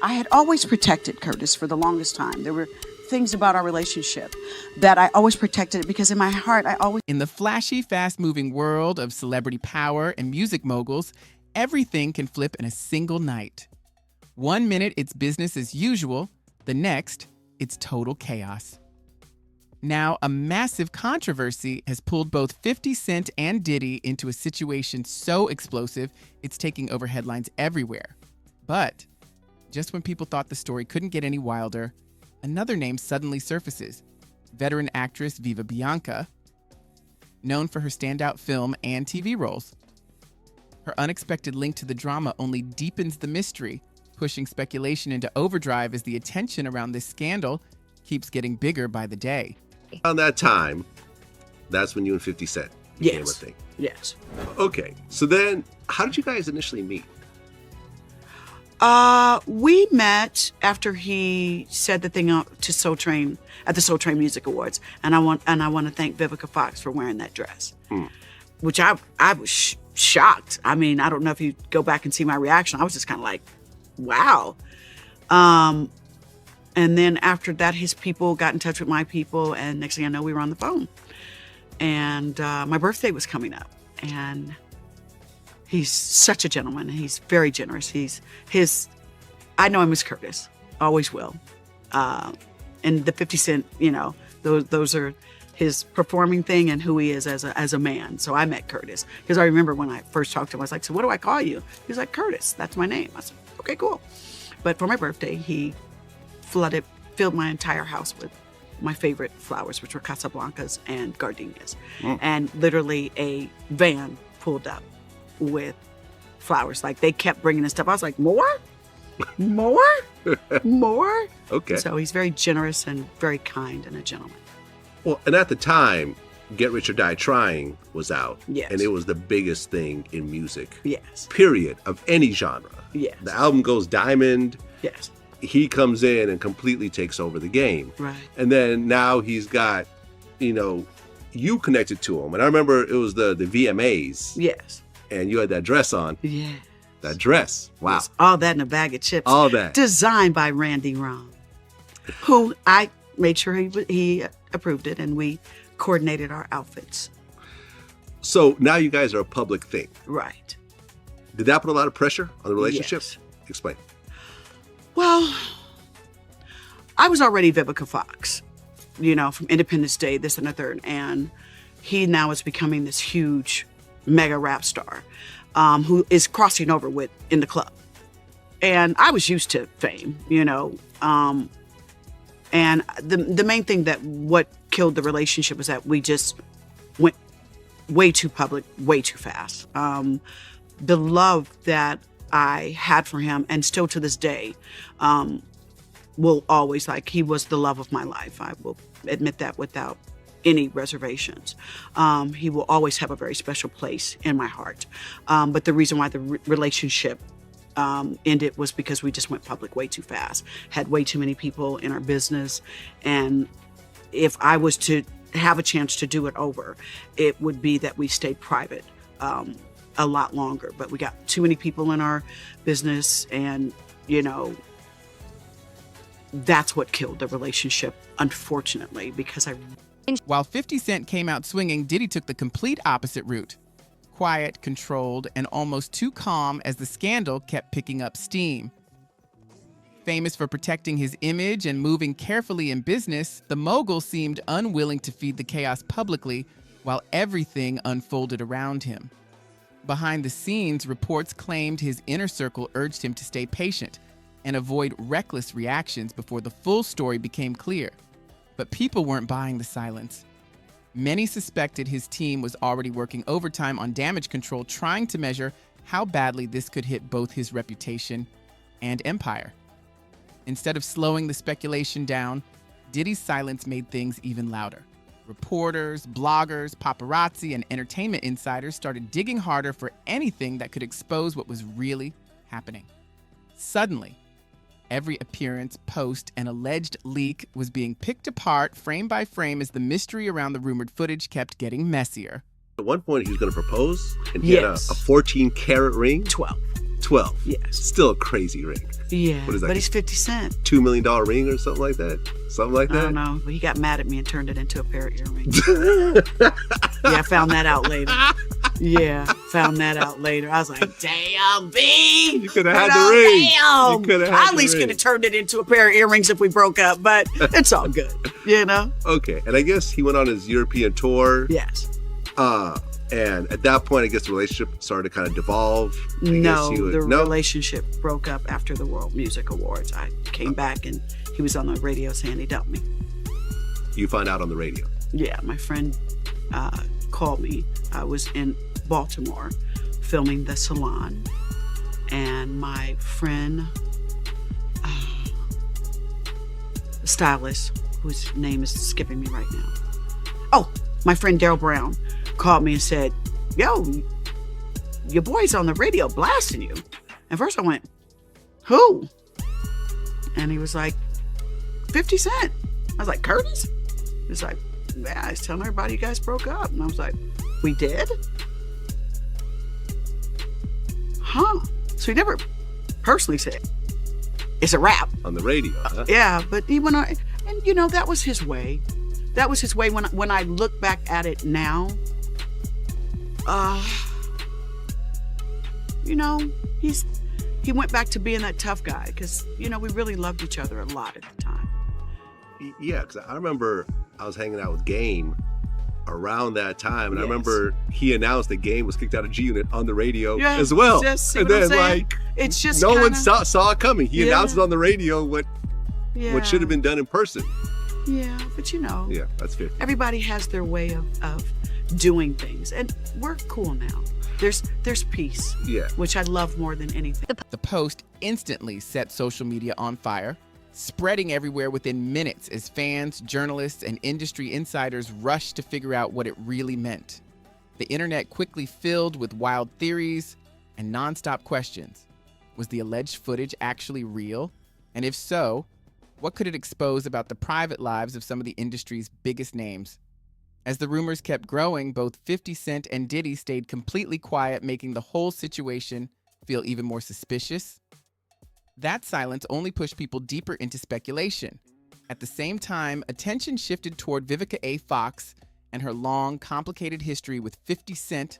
I had always protected Curtis for the longest time. There were things about our relationship that I always protected it because in my heart, I always... In the flashy, fast-moving world of celebrity power and music moguls, everything can flip in a single night. 1 minute, it's business as usual. The next, it's total chaos. Now, a massive controversy has pulled both 50 Cent and Diddy into a situation so explosive, it's taking over headlines everywhere. But just when people thought the story couldn't get any wilder, another name suddenly surfaces. Veteran actress Vivica A, known for her standout film and TV roles. Her unexpected link to the drama only deepens the mystery, pushing speculation into overdrive as the attention around this scandal keeps getting bigger by the day. Around that time, that's when you and 50 Cent became a thing. Yes. Okay, so then how did you guys initially meet? We met after he said the thing to Soul Train at the Soul Train Music Awards, and I want to thank Vivica Fox for wearing that dress, which I was shocked. I mean, I don't know if you go back and see my reaction. I was just kind of like, wow. And then after that, his people got in touch with my people, and next thing I know, we were on the phone. And my birthday was coming up, and he's such a gentleman. He's very generous. I know him as Curtis, always will. And the 50 Cent, those are his performing thing and who he is as a man. So I met Curtis because I remember when I first talked to him, I was like, so what do I call you? He was like, Curtis, that's my name. I said, okay, cool. But for my birthday, he filled my entire house with my favorite flowers, which were Casablancas and gardenias. And literally a van pulled up with flowers. Like, they kept bringing us stuff. I was like, more? More? Okay. So he's very generous and very kind and a gentleman. Well, and at the time, Get Rich or Die Trying was out. Yes. And it was the biggest thing in music. Yes. Period, of any genre. Yes. The album goes diamond. Yes. He comes in and completely takes over the game. Right. And then now he's got, you connected to him. And I remember it was the VMAs. Yes. And you had that dress on. Yeah. That dress. Wow. Yes. All that in a bag of chips. All that. Designed by Randy Rom, who I made sure he approved it, and we coordinated our outfits. So now you guys are a public thing. Right. Did that put a lot of pressure on the relationship? Yes. Explain. Well, I was already Vivica Fox, from Independence Day, this and the third. And he now is becoming this huge mega rap star who is crossing over in the club. And I was used to fame, and the main thing what killed the relationship was that we just went way too public, way too fast. The love that I had for him, and still to this day, will always, he was the love of my life. I will admit that without any reservations. He will always have a very special place in my heart. But the reason why the relationship ended was because we just went public way too fast, had way too many people in our business. And if I was to have a chance to do it over, it would be that we stayed private a lot longer. But we got too many people in our business, and, that's what killed the relationship, unfortunately, because While 50 Cent came out swinging, Diddy took the complete opposite route. Quiet, controlled, and almost too calm as the scandal kept picking up steam. Famous for protecting his image and moving carefully in business, the mogul seemed unwilling to feed the chaos publicly while everything unfolded around him. Behind the scenes, reports claimed his inner circle urged him to stay patient and avoid reckless reactions before the full story became clear. But people weren't buying the silence. Many suspected his team was already working overtime on damage control, trying to measure how badly this could hit both his reputation and empire. Instead of slowing the speculation down, Diddy's silence made things even louder. Reporters, bloggers, paparazzi, and entertainment insiders started digging harder for anything that could expose what was really happening. Suddenly, every appearance, post, and alleged leak was being picked apart frame by frame as the mystery around the rumored footage kept getting messier. At one point, he was going to propose, and he had a 14-carat ring. 12. 12. Yes. Still a crazy ring. Yeah. What is that? But he's 50 Cent. $2 million ring or something like that? Something like that? I don't know. But he got mad at me and turned it into a pair of earrings. Yeah, I found that out later. Yeah, found that out later. I was like, damn, B. You could have had the ring. Damn. You could have had I at the least ring. could have turned it into a pair of earrings if we broke up, but it's all good, you know? Okay, and I guess he went on his European tour. Yes. And at that point, I guess the relationship started to kind of devolve. No, the relationship broke up after the World Music Awards. I came back and he was on the radio saying he dumped me. You find out on the radio. Yeah, my friend called me. I was in Baltimore filming The Salon, and my friend, stylist, whose name is skipping me right now. Oh, my friend Daryl Brown called me and said, yo, your boy's on the radio blasting you. And first I went, who? And he was like, 50 Cent. I was like, Curtis? He was like, yeah, I was telling everybody you guys broke up. And I was like, we did? Huh. So he never personally said, it's a wrap. On the radio, huh? Yeah, but he went on, and you know, that was his way. That was his way. When I look back at it now, you know, he went back to being that tough guy because, you know, we really loved each other a lot at the time. Yeah, because I remember I was hanging out with Game around that time, and Yes. I remember he announced that Game was kicked out of G Unit on the radio Yeah, as well. just see and what I'm then saying? like It's just no one kinda- saw it coming. He Yeah. announced it on the radio what Yeah. should have been done in person. Yeah, but you know, Yeah, that's 50. everybody has their way of doing things, and we're cool now. There's peace, Yeah. which I love more than anything. The post instantly set social media on fire, spreading everywhere within minutes as fans, journalists, and industry insiders rushed to figure out what it really meant. The internet quickly filled with wild theories and nonstop questions. Was the alleged footage actually real? And if so, what could it expose about the private lives of some of the industry's biggest names? As the rumors kept growing, both 50 Cent and Diddy stayed completely quiet, making the whole situation feel even more suspicious. That silence only pushed people deeper into speculation. At the same time, attention shifted toward Vivica A. Fox and her long, complicated history with 50 Cent.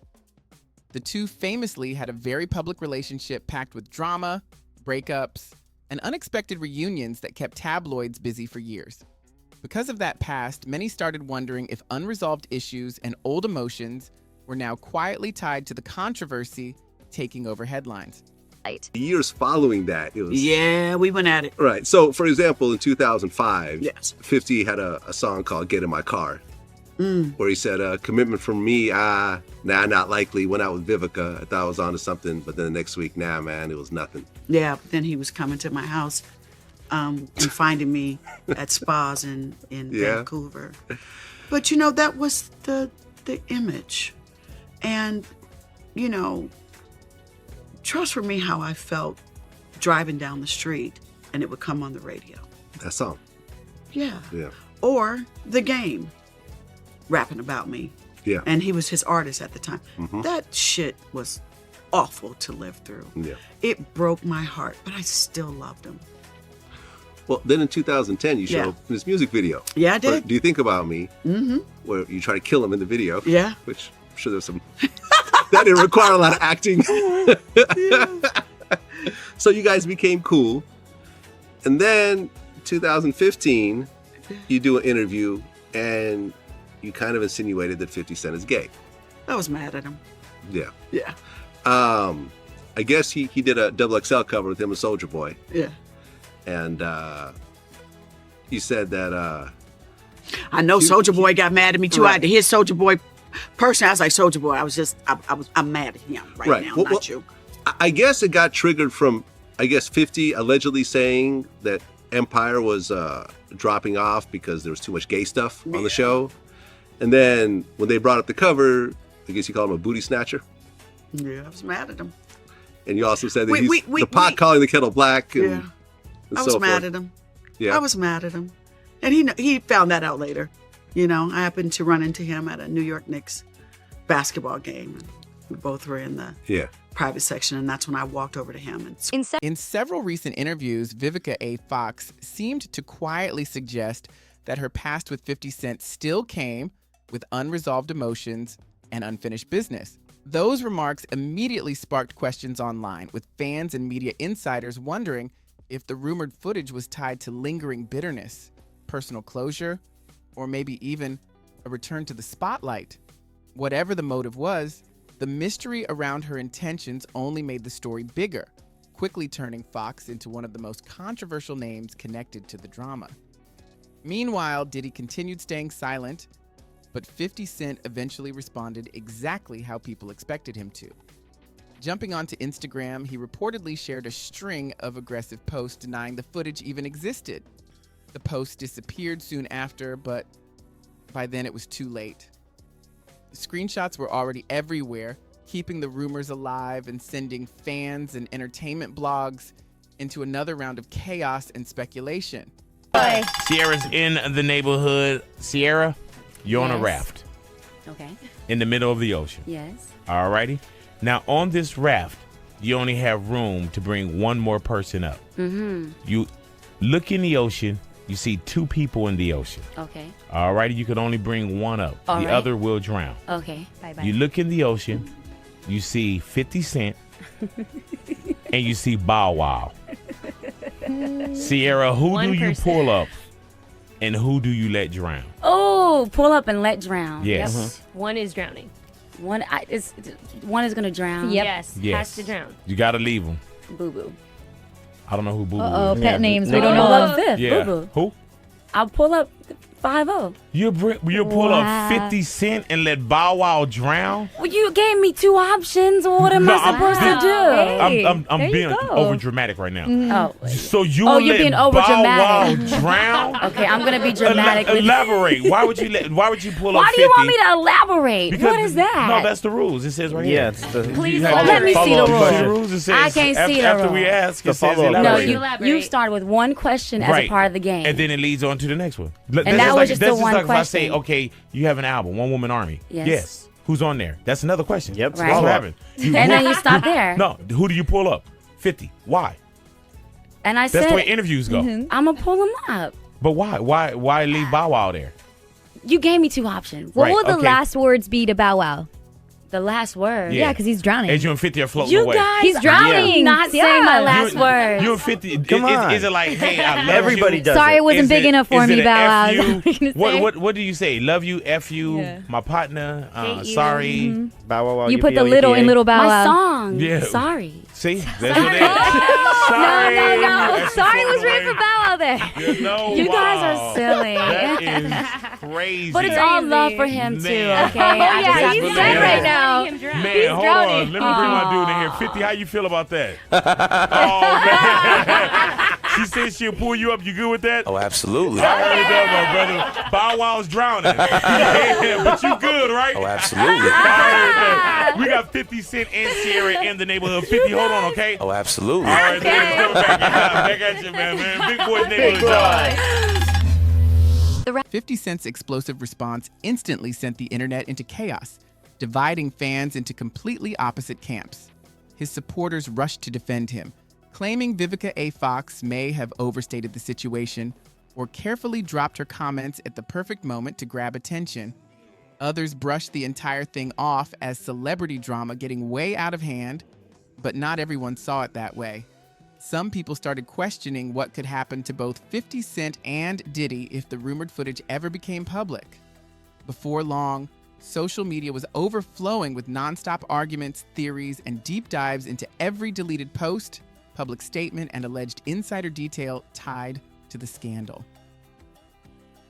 The two famously had a very public relationship packed with drama, breakups, and unexpected reunions that kept tabloids busy for years. Because of that past, many started wondering if unresolved issues and old emotions were now quietly tied to the controversy taking over headlines. The years following that, it was Yeah, we went at it. right. So, for example, in 2005, Yes. 50 had a song called "Get in My Car," where he said, "Commitment from me, nah, not likely." Went out with Vivica. I thought I was onto something, but then the next week, nah, man, it was nothing. Yeah, but then he was coming to my house and finding me at spas in Yeah. Vancouver. But, you know, that was the image. And, you know, trust for me how I felt driving down the street and it would come on the radio. That song, Yeah. yeah, Or The Game rapping about me. yeah, And he was his artist at the time. That shit was awful to live through. yeah. It broke my heart, but I still loved him. Well, then in 2010, you Yeah. showed this music video. Yeah, I for did. Do You Think About Me? Mm-hmm. Where you try to kill him in the video. Yeah. Which I'm sure there's some. That didn't require a lot of acting. So you guys became cool. And then 2015, you do an interview and you kind of insinuated that 50 Cent is gay. I was mad at him. Yeah. Yeah. I guess he did a XXL cover with him and Soulja Boy. Yeah. And you said that I know Soulja Boy got mad at me too. Right. I had to hit Soulja Boy. Personally, I was like, Soulja Boy, I'm mad at him right now, Well, not you. I guess it got triggered from, 50 allegedly saying that Empire was dropping off because there was too much gay stuff on the show. And then when they brought up the cover, I guess you called him a booty snatcher. Yeah, I was mad at him. And you also said that Wait, he's wait, the pot wait. calling the kettle black. And, Yeah. and I was so mad forth. at him. Yeah. I was mad at him. And he found that out later. You know, I happened to run into him at a New York Knicks basketball game. We both were in the Yeah. private section, and that's when I walked over to him. And In several recent interviews, Vivica A. Fox seemed to quietly suggest that her past with 50 Cent still came with unresolved emotions and unfinished business. Those remarks immediately sparked questions online, with fans and media insiders wondering if the rumored footage was tied to lingering bitterness, personal closure, or maybe even a return to the spotlight. Whatever the motive was, the mystery around her intentions only made the story bigger, quickly turning Fox into one of the most controversial names connected to the drama. Meanwhile, Diddy continued staying silent, but 50 Cent eventually responded exactly how people expected him to. Jumping onto Instagram, he reportedly shared a string of aggressive posts denying the footage even existed. The post disappeared soon after, but by then it was too late. The screenshots were already everywhere, keeping the rumors alive and sending fans and entertainment blogs into another round of chaos and speculation. Sierra's in the neighborhood. Sierra, you're on a raft. Okay. In the middle of the ocean. Yes. Alrighty. Now on this raft, you only have room to bring one more person up. Mm-hmm. You look in the ocean, you see two people in the ocean. Okay. Alrighty, you can only bring one up. All the right. other will drown. Okay. Bye-bye. You look in the ocean, you see 50 Cent, and you see Bow Wow. Sierra, who do you pull up and who do you let drown? Oh, pull up and let drown. Yes. Yep. One is drowning. One is going to drown. Yep. Yes. Has to drown. You got to leave them. Boo-boo. I don't know who Boo Boo Uh-oh, is. pet names. We I'll don't pull know. up fifth. Yeah. Boo-boo. Who? I'll pull up 5-0. You pull up 50 Cent and let Bow Wow drown? Well, you gave me two options. What am No, I supposed to do? Hey, I'm there you being go. over dramatic right now. Oh, So you Oh, will you're let being Bow Wow overdramatic. drown? okay, I'm going to be dramatic. with Elaborate. Why would you pull up 50? Why do you want me to elaborate? Because What is that? No, that's the rules. It says right Yeah, here. it's the Please You have let to me see follow the the rules. rules. It says I can't see the after rules. we ask, The it says follow-up No, elaborate. you Elaborate. start with one question as Right. a part of the game. And then it leads on to the next one. And that was just the one like if I say, question. okay, you have an album, One Woman Army. Yes. Who's on there? That's another question. Yep. Right. That's what Follow-up. happened. and then you stop there. No, who do you pull up? 50. Why? And I That's the way said, interviews go. I'm going to pull them up. But why? Why leave Bow Wow there? You gave me two options. What Right, will the okay. last words be to Bow Wow? The last word. Yeah. Yeah, because he's drowning. As you and 50 are floating You away. guys, He's drowning. I'm not Yeah. saying my You- last words. You and 50. Come on. Is it like, hey, I love Everybody you? does Sorry, it. it wasn't Is big it- enough for is me, it a Bow Wow. F Is you? that what you're gonna say? What do you say? Love you, F you, Yeah. my partner, Hate you. sorry. Bow Wow Wow. You put the UPO, little in UPA. Little Bow my Wow. song. Yeah. Sorry. See? That's what it is. Sorry. No. That's Sorry the was song written for name. Bow Wow there. No, You guys wow. are silly. That is crazy. But it's all love for him too, Man. okay? Oh, I just yeah, have he's to sad say right that. now. Him drown. Man, hold drowning. on. Let me bring my dude in here. 50, how you feel about that? Oh, man. She said she'll pull you up. You good with that? Oh, absolutely. I heard that, my brother. Bow Wow's drowning. Yeah, but you good, right? Oh, absolutely. I heard that. We got 50 Cent and Sierra in the neighborhood. 50, hold on, okay? Oh, absolutely. All right, man. Coming back at you, man. Big boy neighborhood job. 50 Cent's explosive response instantly sent the internet into chaos, dividing fans into completely opposite camps. His supporters rushed to defend him, claiming Vivica A. Fox may have overstated the situation or carefully dropped her comments at the perfect moment to grab attention. Others brushed the entire thing off as celebrity drama getting way out of hand, but not everyone saw it that way. Some people started questioning what could happen to both 50 Cent and Diddy if the rumored footage ever became public. Before long, social media was overflowing with nonstop arguments, theories, and deep dives into every deleted post, public statement, and alleged insider detail tied to the scandal.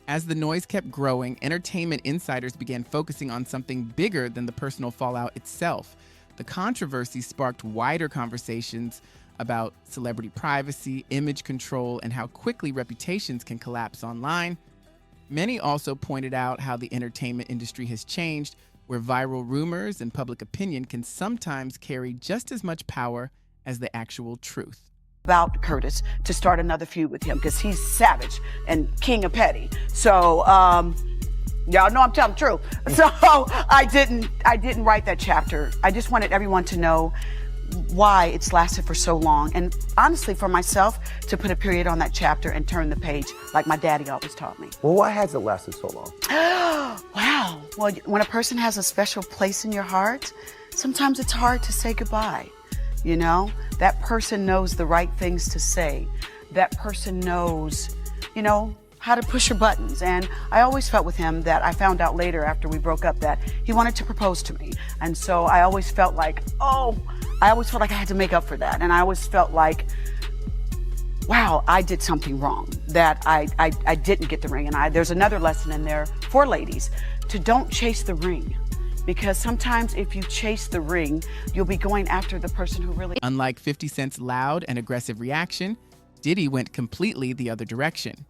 As the noise kept growing, entertainment insiders began focusing on something bigger than the personal fallout itself. The controversy sparked wider conversations about celebrity privacy, image control, and how quickly reputations can collapse online. Many also pointed out how the entertainment industry has changed, where viral rumors and public opinion can sometimes carry just as much power as the actual truth. About Curtis to start another feud with him because he's savage and king of petty. So y'all know I'm telling the truth. So I didn't write that chapter. I just wanted everyone to know why it's lasted for so long. And honestly, for myself, to put a period on that chapter and turn the page like my daddy always taught me. Well, why has it lasted so long? Wow. Well, when a person has a special place in your heart, sometimes it's hard to say goodbye. You know, that person knows the right things to say. That person knows, you know, how to push your buttons. And I always felt with him that I found out later after we broke up that he wanted to propose to me. And so I always felt like, I had to make up for that. And I always felt like, wow, I did something wrong, that I didn't get the ring. And there's another lesson in there for ladies, to don't chase the ring. Because sometimes if you chase the ring, you'll be going after the person who really... Unlike 50 Cent's loud and aggressive reaction, Diddy went completely the other direction.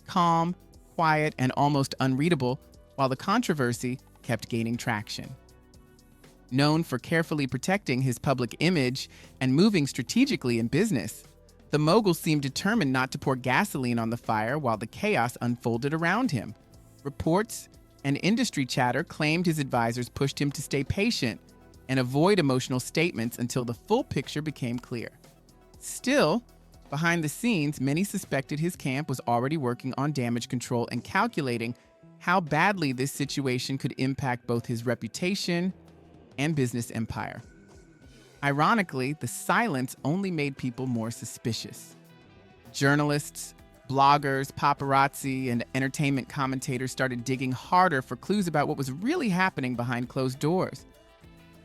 Calm, quiet, and almost unreadable, while the controversy kept gaining traction. Known for carefully protecting his public image and moving strategically in business, the mogul seemed determined not to pour gasoline on the fire while the chaos unfolded around him. Reports and industry chatter claimed his advisors pushed him to stay patient and avoid emotional statements until the full picture became clear. Still, behind the scenes, many suspected his camp was already working on damage control and calculating how badly this situation could impact both his reputation and business empire. Ironically, the silence only made people more suspicious. Journalists, bloggers, paparazzi, and entertainment commentators started digging harder for clues about what was really happening behind closed doors.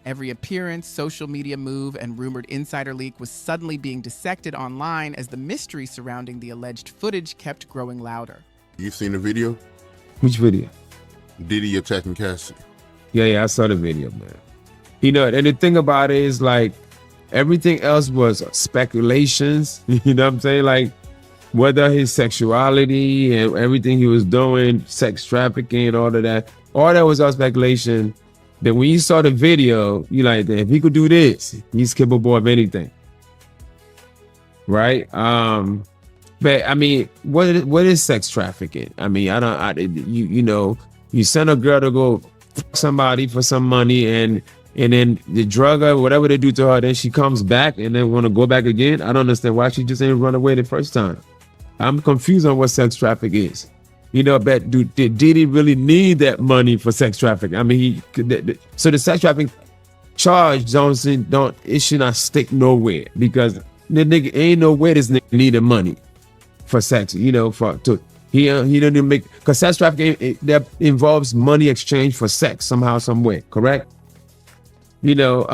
Every appearance, social media move, and rumored insider leak was suddenly being dissected online as the mystery surrounding the alleged footage kept growing louder. You seen the video? Which video? Diddy attacking Cassidy. Yeah, I saw the video, man. You know, and the thing about it is, like, everything else was speculations. You know what I'm saying? Like, whether his sexuality and everything he was doing, sex trafficking and all of that was all speculation. But when you saw the video, you like, if he could do this, he's capable of anything, right? But I mean, what is sex trafficking? I mean, you send a girl to go fuck somebody for some money, and then the drug her, whatever they do to her, then she comes back and then want to go back again. I don't understand why she just ain't run away the first time. I'm confused on what sex trafficking is. You know, but did Diddy really need that money for sex trafficking? I mean, so the sex trafficking charge it should not stick nowhere, because the nigga ain't no way this nigga needed money for sex. You know, he didn't make, because sex trafficking that involves money exchange for sex somehow, some way, correct? You know,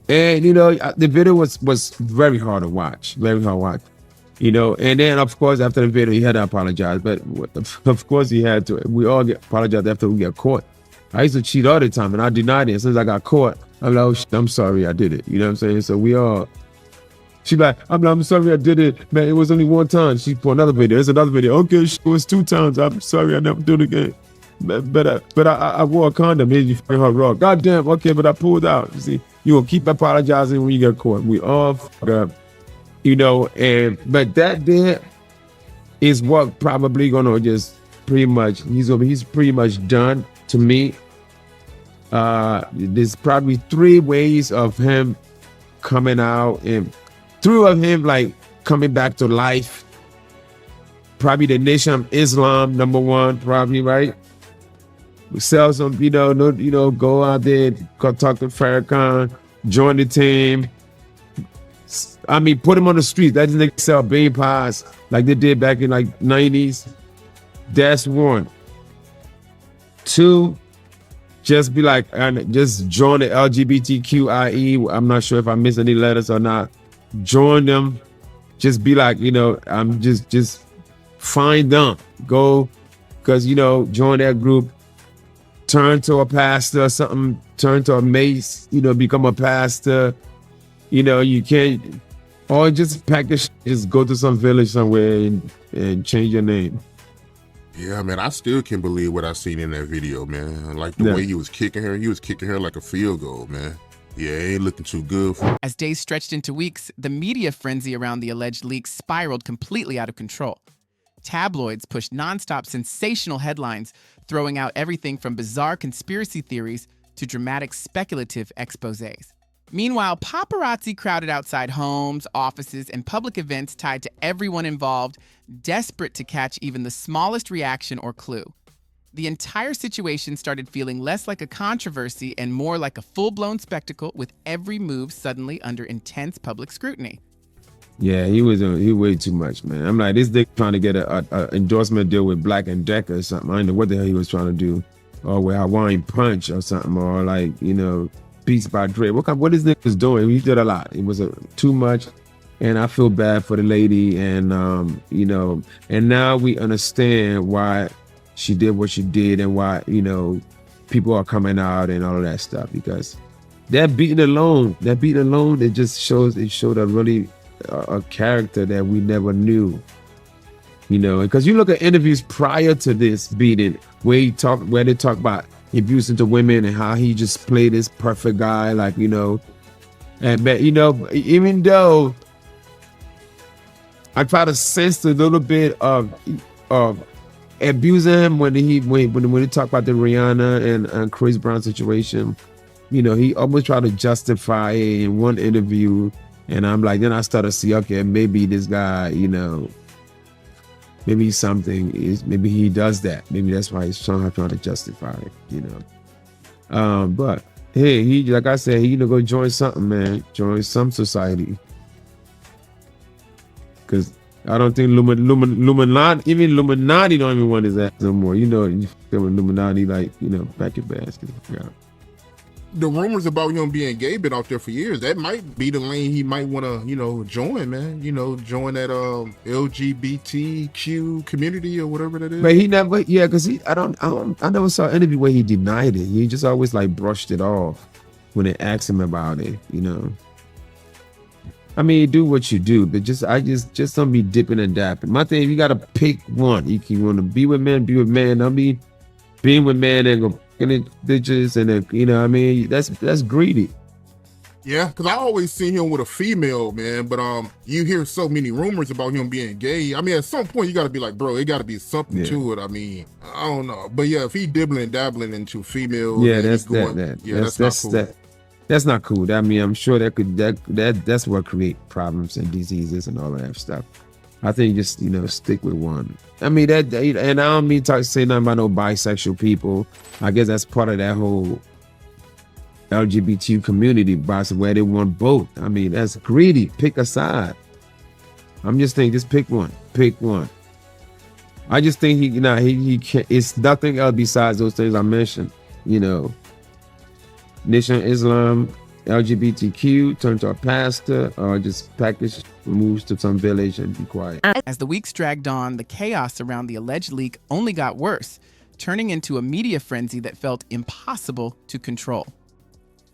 and you know the video was very hard to watch, You know, and then of course after the video he had to apologize, but of course he had to. We all apologize after we get caught. I used to cheat all the time, and I denied it. As soon as I got caught, I'm like, oh shit, I'm sorry I did it. You know what I'm saying? So we all. She's like, I'm sorry I did it, man. It was only one time. She put another video. There's another video. Okay, it was 2 times. I'm sorry, I never do it again. But I wore a condom. Here's you fucking her wrong. God damn. Okay, but I pulled out. You see, you will keep apologizing when you get caught. We all fuck up. You know, but that there is what probably gonna just pretty much, he's pretty much done to me. There's probably 3 ways of him coming out, and 3 of him like coming back to life. Probably the Nation of Islam, number 1, probably, right? We sell some, go out there, go talk to Farrakhan, join the team. I mean, put him on the street. That nigga sell bean pies like they did back in like 90s. That's 1. 2, just be like, just join the LGBTQIE. I'm not sure if I missed any letters or not. Join them. Just be like, I'm just find them. Go, because, join that group. Turn to a pastor or something. Turn to a mace, become a pastor. You can't, or just pack the shit, just go to some village somewhere and change your name. Yeah, man, I still can't believe what I seen in that video, man. Like the way he was kicking her like a field goal, man. Yeah, it ain't looking too good for. As days stretched into weeks, the media frenzy around the alleged leaks spiraled completely out of control. Tabloids pushed nonstop sensational headlines, throwing out everything from bizarre conspiracy theories to dramatic speculative exposés. Meanwhile, paparazzi crowded outside homes, offices, and public events tied to everyone involved, desperate to catch even the smallest reaction or clue. The entire situation started feeling less like a controversy and more like a full-blown spectacle, with every move suddenly under intense public scrutiny. Yeah, he way too much, man. I'm like, this dick trying to get a endorsement deal with Black & Decker or something. I don't know what the hell he was trying to do. Or with Hawaiian Punch or something, or like, Beats by Dre. What this nigga was doing? He did a lot. It was too much, and I feel bad for the lady. And and now we understand why she did what she did, and why people are coming out and all of that stuff. Because that beating alone, it just showed a really a character that we never knew. Because you look at interviews prior to this beating, where they talk about abusing to women and how he just played this perfect guy, but even though I try to sense a little bit of abusing him when he talked about the Rihanna and Chris Brown situation, he almost tried to justify it in one interview, and I'm like, then I started to see, okay, maybe this guy, maybe maybe he does that. Maybe that's why he's somehow trying to justify it, But hey, he, like I said, he go join something, man. Join some society. Because I don't think Illuminati, even Illuminati don't even want his ass no more. You feel Illuminati, pack your basket. Yeah. The rumors about him being gay been out there for years. That might be the lane he might want to, join, man. Join that LGBTQ community or whatever that is. But he never, because I never saw an interview where he denied it. He just always brushed it off when they asked him about it. I mean, do what you do, but just don't be dipping and dapping. My thing, you gotta pick one. You want to be with men, be with men. Don't be being with men and go in bitches and then, that's greedy. Yeah, because I always seen him with a female, man. But you hear so many rumors about him being gay. I mean, at some point you got to be like, bro, it got to be something to it. I mean, I don't know, but yeah, if he dibbling dabbling into female, that's not cool. That's not cool. I mean, I'm sure that's what create problems and diseases and all of that stuff. I think just stick with one. I mean and I don't mean to say nothing about no bisexual people. I guess that's part of that whole LGBT community, where they want both. I mean, that's greedy. Pick a side. I'm just saying, just pick one. Pick one. I just think he can't. It's nothing else besides those things I mentioned. Nation Islam, LGBTQ, turn to a pastor, or just package, moves to some village and be quiet. As the weeks dragged on, the chaos around the alleged leak only got worse, turning into a media frenzy that felt impossible to control.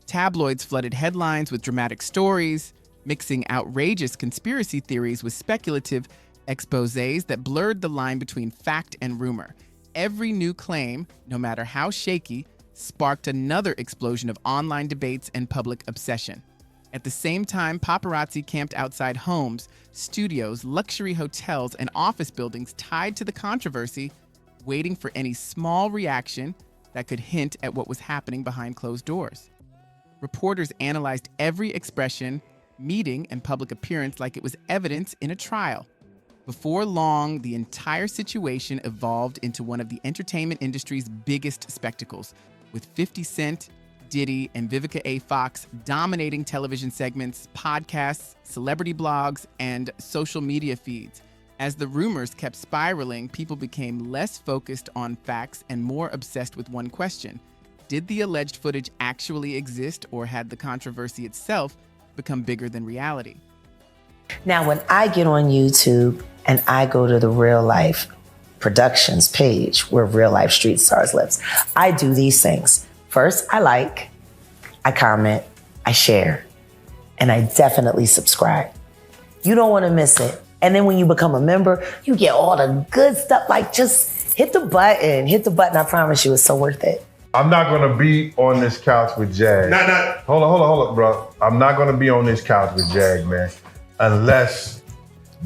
Tabloids flooded headlines with dramatic stories, mixing outrageous conspiracy theories with speculative exposés that blurred the line between fact and rumor. Every new claim, no matter how shaky, sparked another explosion of online debates and public obsession. At the same time, paparazzi camped outside homes, studios, luxury hotels, and office buildings tied to the controversy, waiting for any small reaction that could hint at what was happening behind closed doors. Reporters analyzed every expression, meeting, and public appearance like it was evidence in a trial. Before long, the entire situation evolved into one of the entertainment industry's biggest spectacles, with 50 Cent, Diddy, and Vivica A. Fox dominating television segments, podcasts, celebrity blogs, and social media feeds. As the rumors kept spiraling, people became less focused on facts and more obsessed with one question. Did the alleged footage actually exist, or had the controversy itself become bigger than reality? Now, when I get on YouTube and I go to the Real Life Productions page where Real Life Street Stars lives, I do these things. First, I like, I comment, I share, and I definitely subscribe. You don't want to miss it. And then when you become a member, you get all the good stuff. Just hit the button. I promise you, it's so worth it. I'm not gonna be on this couch with Jag. Hold on, bro. I'm not gonna be on this couch with Jag, man, unless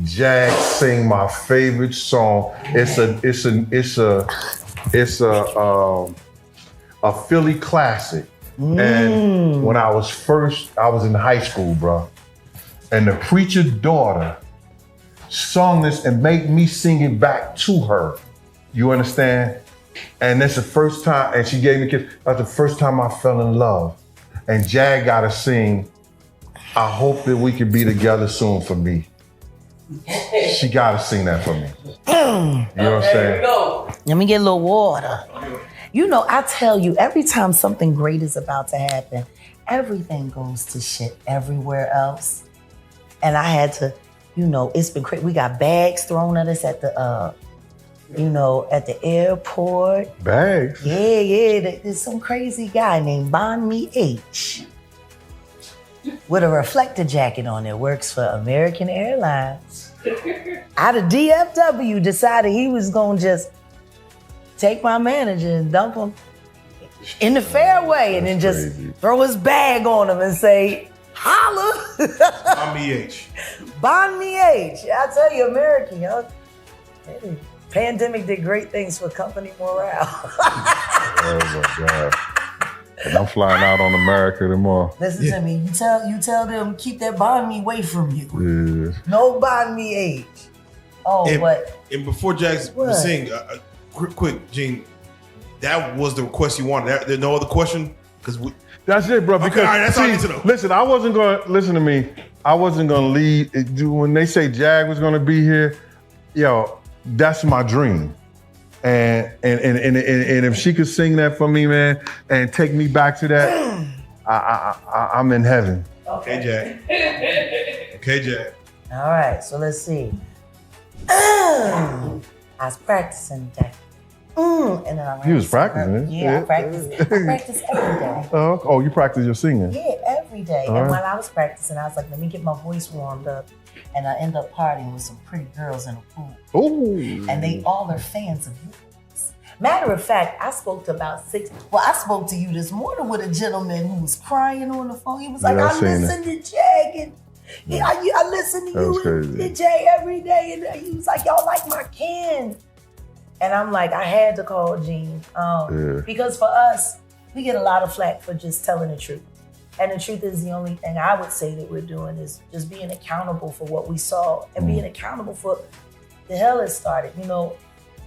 Jag sing my favorite song. It's a Philly classic. And when I was in high school, bro. And the preacher's daughter sung this and made me sing it back to her. You understand? And that's the first time, and she gave me a kiss. That's the first time I fell in love. And Jag gotta sing, I hope that we can be together soon for me. She gotta sing that for me. You know what I'm saying? Let me get a little water. You know, I tell you, every time something great is about to happen, everything goes to shit everywhere else. And I had to, you know, it's been crazy. We got bags thrown at us at the, you know, at the airport. Bags? Yeah. There's some crazy guy named Bon Me H with a reflector jacket on it, works for American Airlines. Out of DFW, decided he was gonna just take my manager and dump him in the fairway and then just throw his bag on him and say, holla. Bon Me H. Bon Me H. I tell you, American, yo. Hey, pandemic did great things for company morale. Oh my God. And I'm flying out on America tomorrow. Listen to me. You tell them keep that Bon Me away from you. Yeah. No Bon Me H. Oh, And before Jax was saying, quick, Gene, that was the request you wanted. There's no other question? That's it, bro. Because all right, that's all I need to know. Listen, I wasn't going to, listen to me. I wasn't going to leave. When they say Jag was going to be here, yo, that's my dream. And if she could sing that for me, man, and take me back to that, I'm in heaven. Okay, Jag. Okay, Jag. All right, so let's see. I was practicing today. And then I You was practicing it? Yeah, I practice every day. Oh, you practice your singing? Yeah, every day. All and right. while I was practicing, I was like, let me get my voice warmed up. And I end up partying with some pretty girls in a pool. Ooh. And they all are fans of yours. Matter of fact, I spoke to about 6. Well, I spoke to you this morning with a gentleman who was crying on the phone. He was like, Yeah, I I seen listen to Jag and I listen to That was you crazy. and Jay every day. And he was like, y'all like my kin. And I'm like, I had to call Gene. Because for us, we get a lot of flack for just telling the truth. And the truth is the only thing I would say that we're doing is just being accountable for what we saw and being accountable for the hell it started. You know,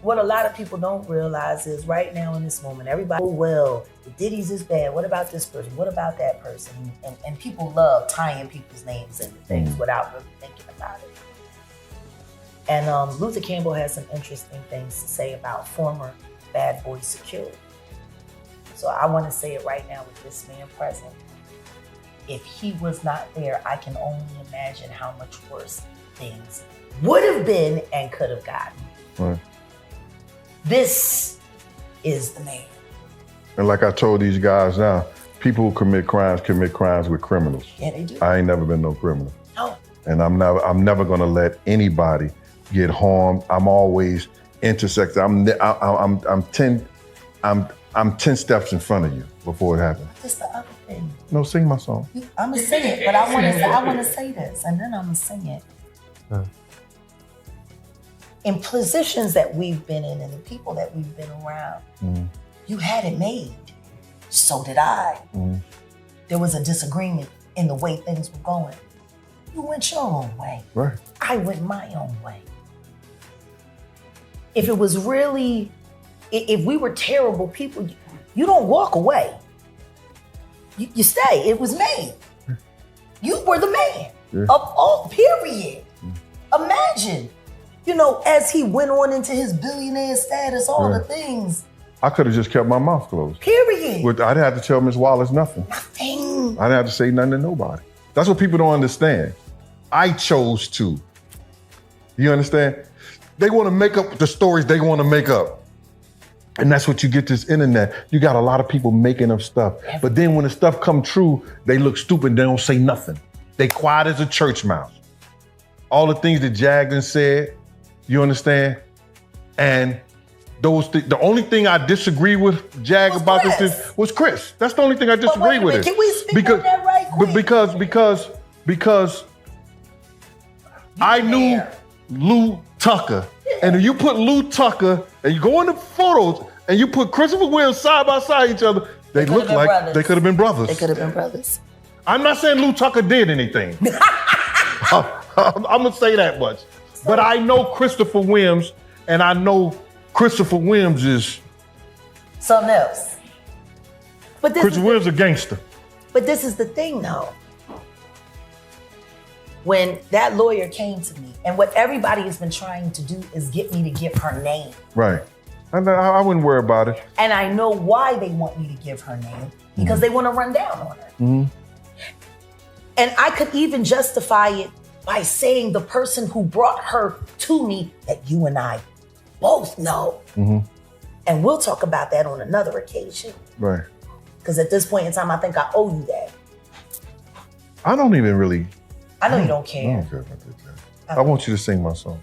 what a lot of people don't realize is right now in this moment, everybody, oh, well, the Diddy's is bad. What about this person? What about that person? And people love tying people's names into things without really thinking about it. And Luther Campbell has some interesting things to say about former bad boy security. So I want to say it right now with this man present. If he was not there, I can only imagine how much worse things would have been and could have gotten. Right. This is the man. And like I told these guys now, people who commit crimes with criminals. Yeah, they do. I ain't never been no criminal. No. And I'm never gonna let anybody get harmed. I'm always intersected. I'm 10 steps in front of you before it happens. Just the other thing. No, sing my song. I'm gonna sing it, but I want to say this, and then I'm gonna sing it. In positions that we've been in, and the people that we've been around, you had it made. So did I. There was a disagreement in the way things were going. You went your own way. Right. I went my own way. If it was really, if we were terrible people, you don't walk away. You stay. It was made. You were the man of all, period. Imagine, you know, as he went on into his billionaire status, all the things. I could have just kept my mouth closed. Period. I'd have to tell Miss Wallace nothing. Nothing. I'd have to say nothing to nobody. That's what people don't understand. I chose to. You understand? They want to make up the stories they want to make up. And that's what you get this internet. You got a lot of people making up stuff. But then when the stuff come true, they look stupid. They don't say nothing. They quiet as a church mouse. All the things that Jag said, you understand? And the only thing I disagree with Jag about this was Chris. That's the only thing I disagree with it. Can we speak on that right quick? Because I knew Lou Tucker. And if you put Lou Tucker and you go in the photos and you put Christopher Williams side by side each other, They look been like brothers. they could have been brothers. They could have been brothers. I'm not saying Lou Tucker did anything. I'm gonna say that much. But I know Christopher Williams, and I know Christopher Williams is Something else. But this Christopher Williams a gangster. But this is the thing, though. When that lawyer came to me, and what everybody has been trying to do is get me to give her name. Right. I wouldn't worry about it. And I know why they want me to give her name, because they want to run down on her. Mm-hmm. And I could even justify it by saying the person who brought her to me that you and I both know. Mm-hmm. And we'll talk about that on another occasion. Right. Because at this point in time, I think I owe you that. I don't even really. I know you don't I care. don't care about that, Jack. I want you to sing my song.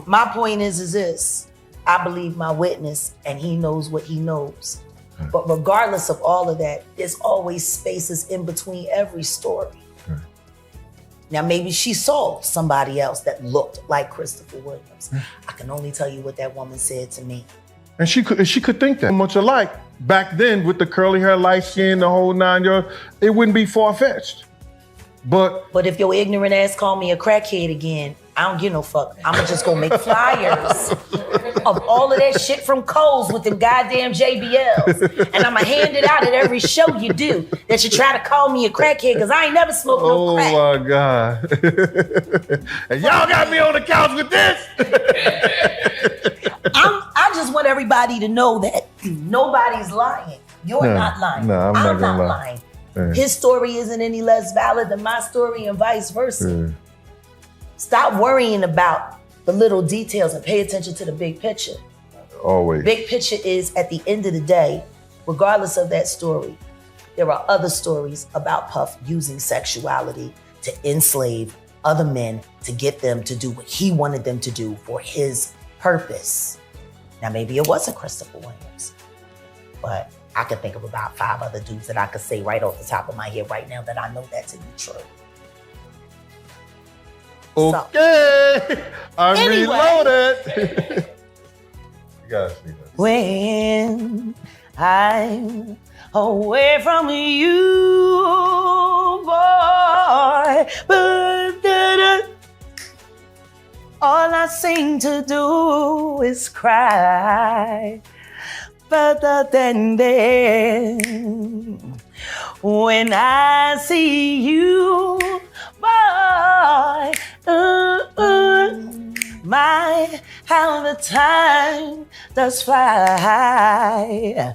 My point is this. I believe my witness, and he knows what he knows. Right. But regardless of all of that, there's always spaces in between every story. Right. Now, maybe she saw somebody else that looked like Christopher Williams. I can only tell you what that woman said to me. And she could think that much alike. Back then, with the curly hair, light skin, the whole 9 yards, it wouldn't be far-fetched. But if your ignorant ass call me a crackhead again, I don't give no fuck. I'ma just go make flyers of all of that shit from Kohl's with them goddamn JBLs. And I'ma hand it out at every show you do that you try to call me a crackhead, because I ain't never smoked no crack. oh my God. And y'all got me on the couch with this. I just want everybody to know that nobody's lying. You're not lying. No, I'm not gonna lie. lying. Yeah. His story isn't any less valid than my story, and vice versa. Yeah. Stop worrying about the little details and pay attention to the big picture. Always. Big picture is, at the end of the day, regardless of that story, there are other stories about Puff using sexuality to enslave other men to get them to do what he wanted them to do for his purpose. Now, maybe it wasn't Christopher Williams, but I could think of about 5 other dudes that I could say right off the top of my head right now that I know that to be true. Okay. I'm Anyway. reloaded. You gotta see that. When I'm away from you, boy, but all I seem to do is cry. But then when I see you, boy, my, how the time does fly.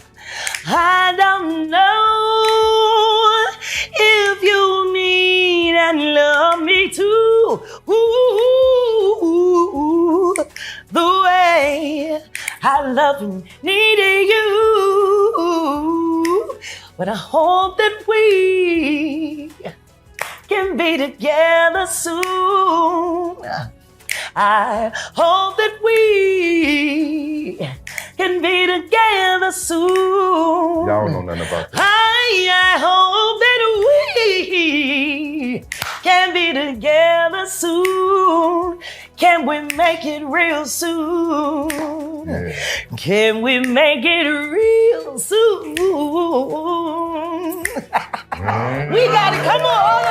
I don't know if you need and love me too. Ooh, the way I love and needed you. But I hope that we can be together soon. I hope that we can be together soon. Y'all don't know nothing about that. I hope that we can be together soon. Can we make it real soon? Yeah. Can we make it real soon? We got it. Come on.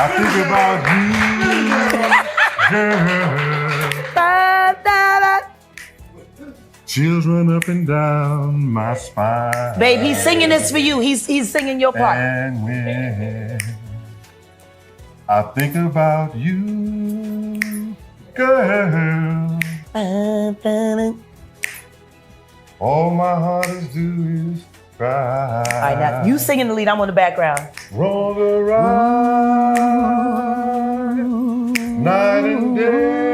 I think about you, girl. Chills run up and down my spine. Babe, he's singing this for you. He's singing your part. And when I think about you, girl, all my heart is do is cry. All right, now you singing the lead. I'm on the background. Roll around night and day.